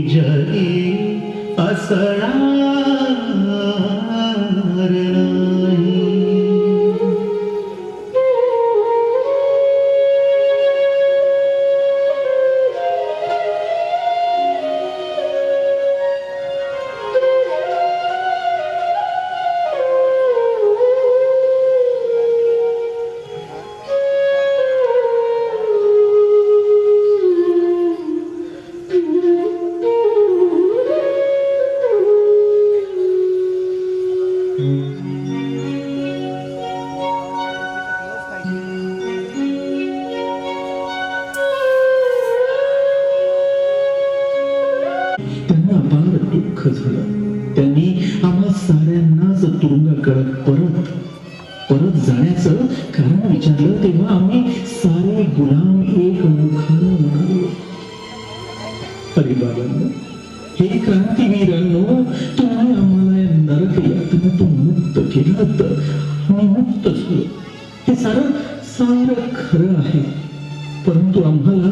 जरी असणार नाही. त्यांना अपार दुःख झालं. त्यांनी आम्हा साऱ्यांनाच तुरुंगाकडे परत जाण्याचं कारण विचारलं. तेव्हा आम्ही सारे गुलाम एक मुखाने म्हणालो, अरे बाबांनो, हे क्रांतीवीरांनो, तुम्ही आम्हाला या नरक यातनातून मुक्त केलं तर आम्ही मुक्त झालो. हे सारं खरं आहे. परंतु आम्हाला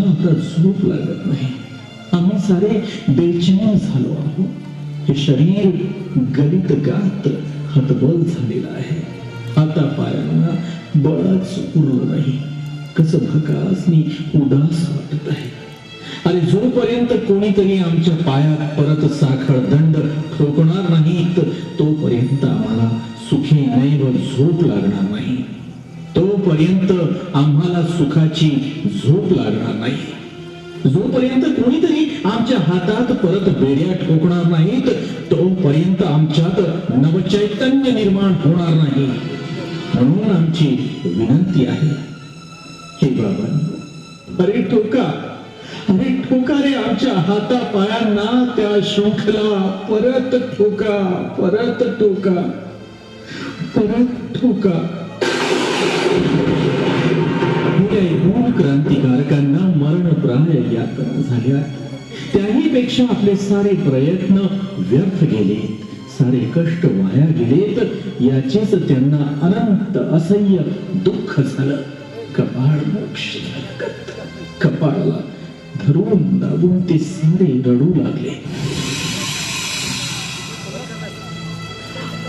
आता झोप लागत नाही. आम्ही सारे बेचैन झालो आहोत. हे शरीर गलित गात हतबल झालेलं आहे. आता पायांना बळच उरलं नाही. कसं भकासनी उदास वाटत आहे. अरे जोपर्यंत कोणीतरी आमच्या पायात परत साखळ दंड ठोकणार नाही तोपर्यंत आम्हाला सुखी नैव झोप लागणार नाही. तोपर्यंत आम्हाला सुखाची झोप लागणार नाही. जोपर्यंत कोणीतरी आमच्या हातात परत बेड्या ठोकणार नाहीत तोपर्यंत आमच्यात नवचैतन्य निर्माण होणार नाही. म्हणून आमची विनंती आहे, हे बाबांनो, अरे ठोका रे आमच्या हातापायांना त्या शृंखला परत ठोका. क्रांतिकारकांना मरणप्राय यातना झाल्या. त्याही पेक्षा आपले सारे प्रयत्न व्यर्थ गेलेत, सारे कष्ट वाया गेलेत. याचेच त्यांना अनंत असह्य दुःख झालं. कपाळ मोक्ष झालं. कपाळाला धरून दाबून ते सारे रडू लागले.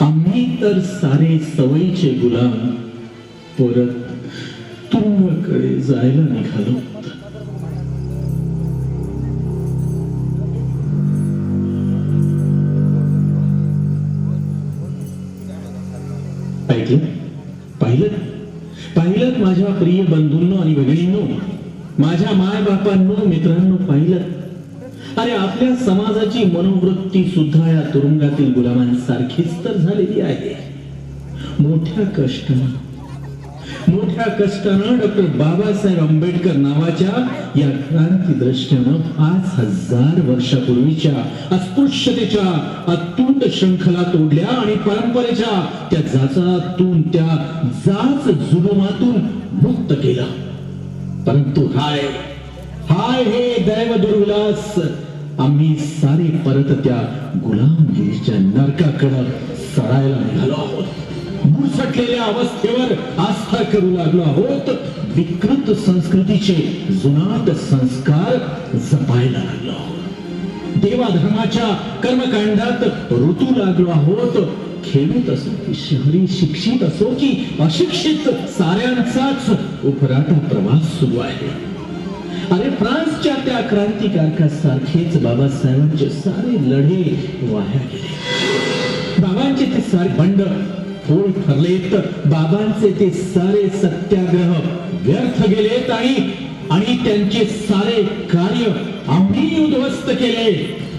आम्ही तर सारे सवयीचे गुलाम परत तुरुंगाकडे जायला निघालो. पाहिलं माझ्या प्रिय बंधूंनो आणि भगिनींनो, माझ्या माय बापांनो, मित्रांनो, पाहिलं. अरे आपल्या समाजाची मनोवृत्ती सुद्धा या तुरुंगातील गुलामांसारखीच तर झालेली आहे. मोठ्या कष्टानं डॉक्टर बाबासाहेब आंबेडकर नावाच्या या क्रांतीद्रष्ट्यानं 5000 वर्षापूर्वीच्या अस्पृश्यतेच्या अतूट शृंखला तोडल्या आणि परंपरेच्या त्या जाचातून, त्या जाच जुलुमातून मुक्त केलं. परंतु हाय हे दैव दुर्विलास, आम्ही सारे परत त्या गुलामगिरीच्या नरकाकडे सडायला निघालो आहोत. मुरसटलेल्या अवस्थेवर आस्था करू लागलो आहोत. विकृत संस्कृतीचे जुनाट संस्कार जपायला लागलो आहोत. देवाधर्माच्या कर्मकांडात ऋतू लागलो आहोत. खेडूत असो की शहरी, शिक्षित असो की अशिक्षित, साऱ्यांचाच उफराटा प्रवास सुरू आहे. अरे फ्रान्सच्या त्या क्रांतिकारकासारखेच बाबासाहेबांचे सारे लढे वाया गेले. बाबांचे ते सारे बंड फोड ठरलेत. बाबांचे ते सारे सत्याग्रह व्यर्थ गेलेत आणि त्यांचे सारे कार्य आम्ही उद्ध्वस्त केले.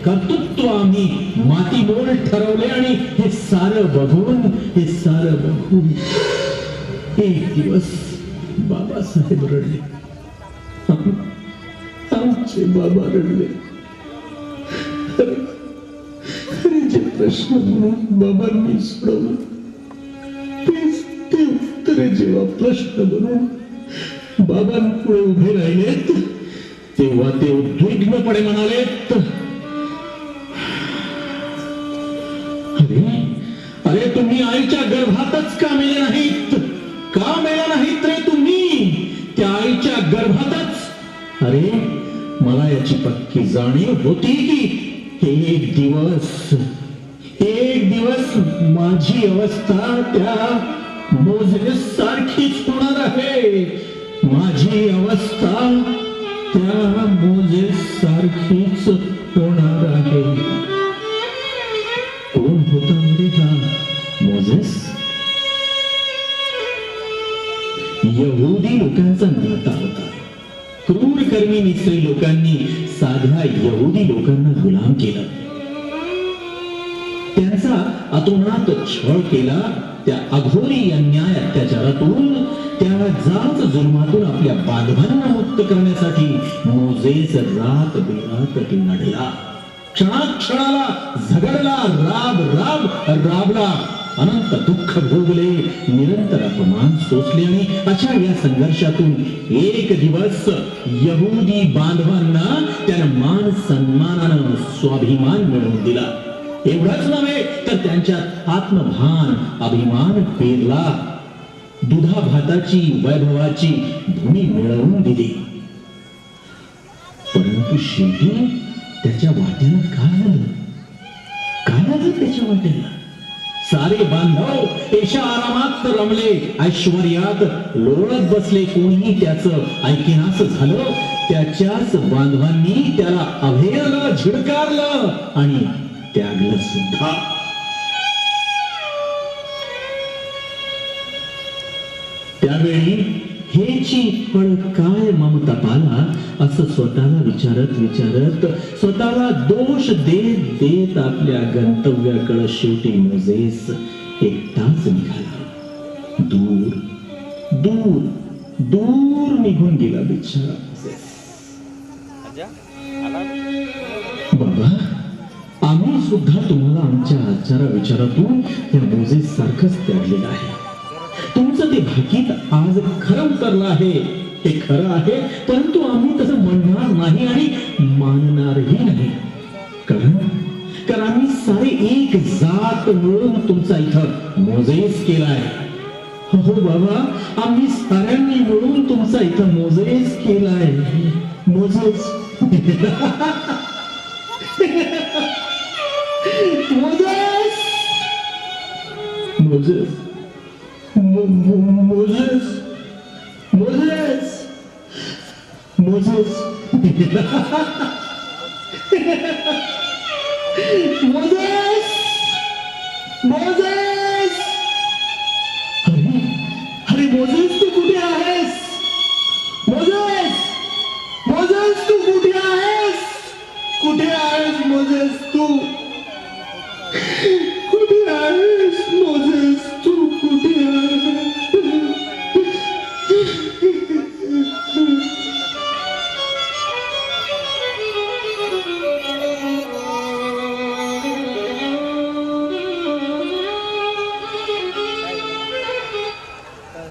कर्तृत्व आम्ही मातीमोल ठरवले आणि हे सारं बघून एक दिवस बाबासाहेब रडले. आमचे बाबा रडले. अरे जे प्रश्न बाबांनी सोडवलं ते उत्तरे जेव्हा प्रश्न बनवून बाबांपुढे उभे राहिलेत तेव्हा ते उद्विग्नपणे म्हणालेत, अरे तुम्ही आईच्या गर्भातच का मेले नाहीत? का मेला नाहीत रे तुम्ही त्या आईच्या गर्भातच? अरे मला याची पक्की जाणीव होती की एक दिवस माझी अवस्था त्या मोझेस सारखीच होणार आहे. माझी अवस्था त्या मोझेस सारखीच होणार आहे. कोण होता मध्ये हा मोझेस? यहुदी लोकांचा नाता होता. क्रूर कर्मी मिस्री लोकांनी साध्या यहुदी लोकांना गुलाम केलं, त्यांचा अतोनात छळ केला. त्या अघोरी अन्याय अत्याचारातून, त्या जात जुलमातून आपल्या बांधवांना मुक्त करण्यासाठी मोझेस रात बेरात लढला, क्षणाक्षणाला झगडला, राबला, अनंत दुःख भोगले, निरंतर अपमान सोसले. आणि अशा या संघर्षातून एक दिवस यहुदी बांधवांना त्यानं मान सन्मानानं स्वाभिमान मिळवून दिला. एवढंच नव्हे तर त्यांच्यात आत्मभान, अभिमान पेरला, दुधा भाताची वैभवाची भूमी मिळवून दिली. परंतु शेवटी त्याच्या वाट्याला काय आलं त्याच्या वाट्याला? सारे बांधव एशा आरामात रमले, ऐश्वर्यात लोळत बसले. कोणीही त्याचं ऐकेनास झालं. त्याच्याच बांधवांनी त्याला अभेरलं, झिडकारलं आणि त्यागलं सुद्धा. त्यावेळी हेची फळ काय ममता पाला, असं स्वतःला विचारत स्वतःला दोष देत आपल्या गंतव्याकडे शेवटी मोझेस एकटाच निघाला. दूर निघून गेला बिचारा मोझेस. बाबा, आम्ही सुद्धा तुम्हाला आमच्या आचारा विचारातून या मोझेस सारखंच त्यागलेलं आहे. तुमचं ते भाकीत आज खरं उतरलं आहे, हे खरं आहे. परंतु आम्ही तसं म्हणणार नाही आणि मानणारही नाही. कारण आम्ही सारे एक जात मिळून तुमचा इथं मोझेस केलाय. हो बाबा, आम्ही साऱ्यांनी मिळून तुमचा इथं मोझेस केलाय. मोझेस अरे मोझेस, तू कुठे आहेस? मोझेस तू कुठे आहेस? कुठे आहेस मोझेस? तू कुठे आहेस?